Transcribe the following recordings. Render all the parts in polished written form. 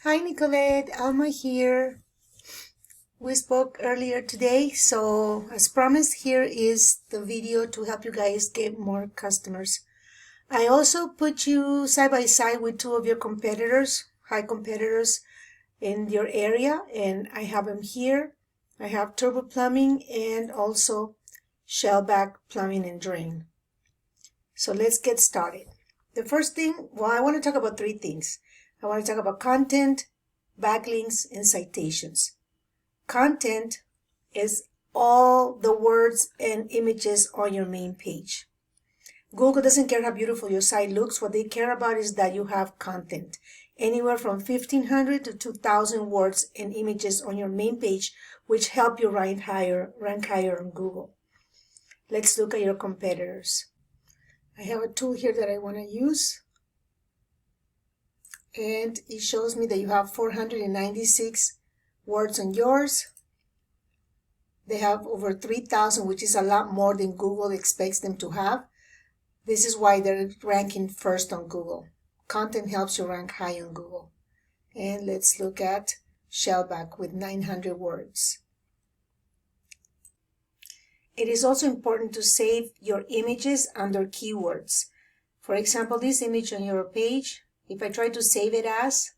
Hi Nicolette, Alma here. We spoke earlier today, so as promised, here is the video to help you guys get more customers. I also put you side by side with two of your competitors, high competitors in your area, and I have them here. I have Turbo Plumbing and also Shellback Plumbing and Drain. So let's get started. The first thing, I want to talk about three things. I want to talk about content, backlinks, and citations. Content is all the words and images on your main page. Google doesn't care how beautiful your site looks. What they care about is that you have content. Anywhere from 1,500 to 2,000 words and images on your main page, which help you rank higher on Google. Let's look at your competitors. I have a tool here that I want to use. And it shows me that you have 496 words on yours. They have over 3,000, which is a lot more than Google expects them to have. This is why they're ranking first on Google. Content helps you rank high on Google. And let's look at Shellback with 900 words. It is also important to save your images under keywords. For example, this image on your page, if I try to save it as,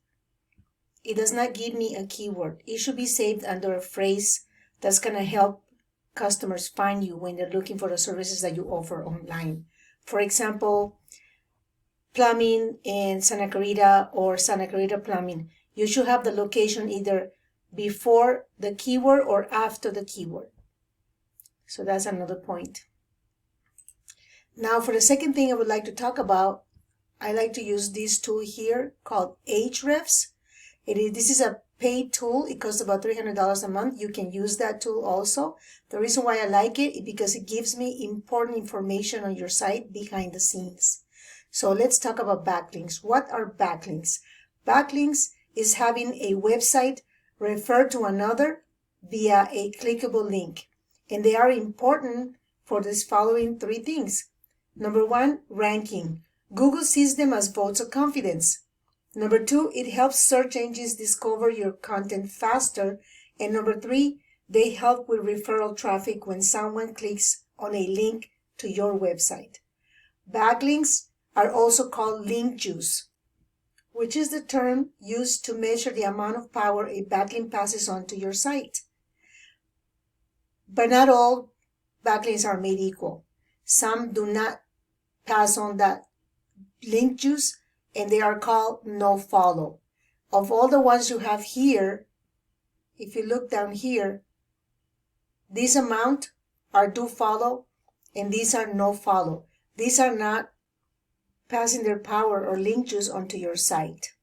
it does not give me a keyword. It should be saved under a phrase that's going to help customers find you when they're looking for the services that you offer online. For example, plumbing in Santa Clarita or Santa Clarita Plumbing. You should have the location either before the keyword or after the keyword. So that's another point. Now for the second thing I would like to talk about, I like to use this tool here called Ahrefs. This is a paid tool. It costs about $300 a month. You can use that tool also. The reason why I like it is because it gives me important information on your site behind the scenes. So let's talk about backlinks. What are backlinks? Backlinks is having a website refer to another via a clickable link. And they are important for these following three things. Number one, ranking. Google sees them as votes of confidence. Number two, it helps search engines discover your content faster. And number three, they help with referral traffic when someone clicks on a link to your website. Backlinks are also called link juice, which is the term used to measure the amount of power a backlink passes on to your site. But not all backlinks are made equal. Some do not pass on that link juice, and they are called no follow. Of all the ones you have here, if you look down here, this amount are do follow and these are no follow. These are not passing their power or link juice onto your site.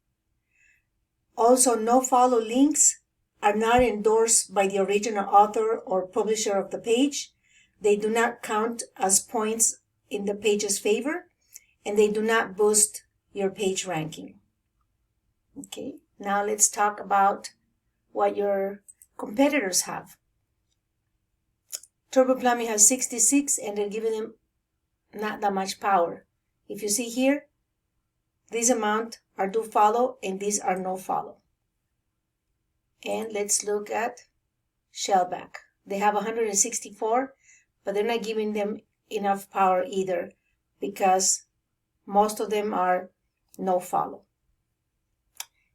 Also, no follow links are not endorsed by the original author or publisher of the page. They do not count as points in the page's favor, and they do not boost your page ranking. Okay, now let's talk about what your competitors have. Turbo Plumbing has 66, and they're giving them not that much power. If you see here, this amount are do follow, and these are no follow. And let's look at Shellback. They have 164, but they're not giving them enough power either because most of them are no follow.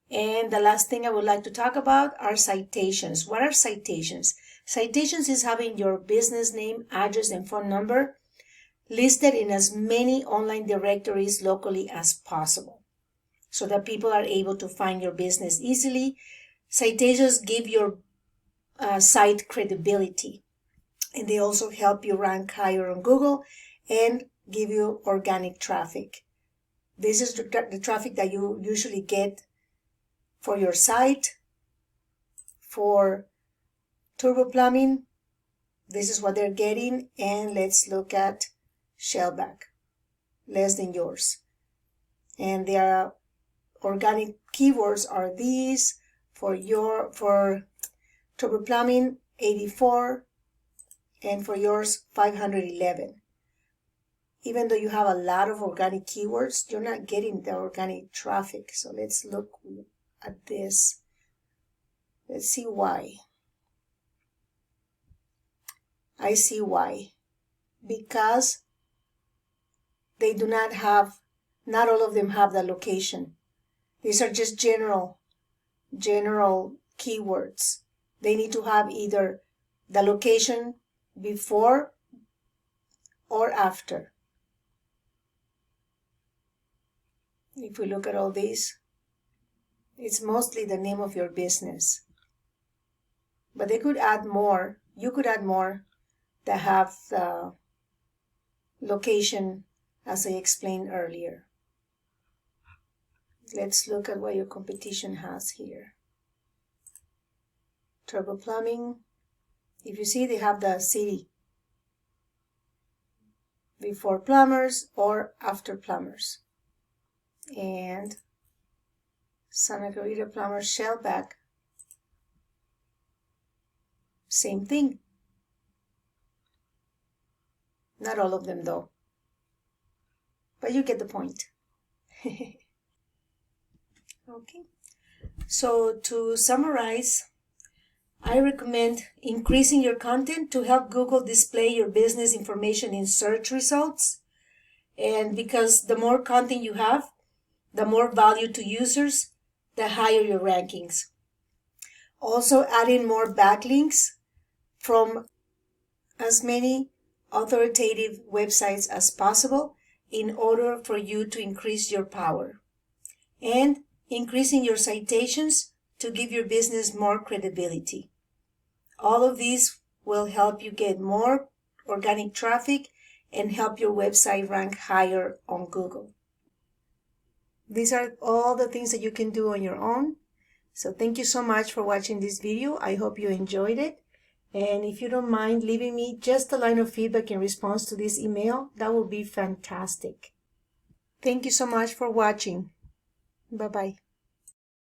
And the last thing I would like to talk about are citations. What are citations? Citations is having your business name, address, and phone number listed in as many online directories locally as possible so that people are able to find your business easily. Citations give your site credibility, and they also help you rank higher on Google and give you organic traffic. This is the traffic that you usually get for your site. For Turbo Plumbing, this is what they're getting. And let's look at Shellback, less than yours. And their organic keywords are these. For Turbo Plumbing, 84, and for yours, 511. Even though you have a lot of organic keywords, you're not getting the organic traffic. So let's look at this. Let's see why. I see why. Because they do not have, not all of them have the location. These are just general keywords. They need to have either the location before or after. If we look at all these, it's mostly the name of your business. But they could add more. You could add more that have the location as I explained earlier. Let's look at what your competition has here. Turbo Plumbing. If you see, they have the city before plumbers or after plumbers. And Santa Clarita Plumbers Shellback. Same thing. Not all of them though. But you get the point. Okay. So to summarize, I recommend increasing your content to help Google display your business information in search results. And because the more content you have, the more value to users, the higher your rankings. Also adding more backlinks from as many authoritative websites as possible in order for you to increase your power. And increasing your citations to give your business more credibility. All of these will help you get more organic traffic and help your website rank higher on Google. These are all the things that you can do on your own. So thank you so much for watching this video. I hope you enjoyed it. And if you don't mind leaving me just a line of feedback in response to this email, that would be fantastic. Thank you so much for watching. Bye-bye.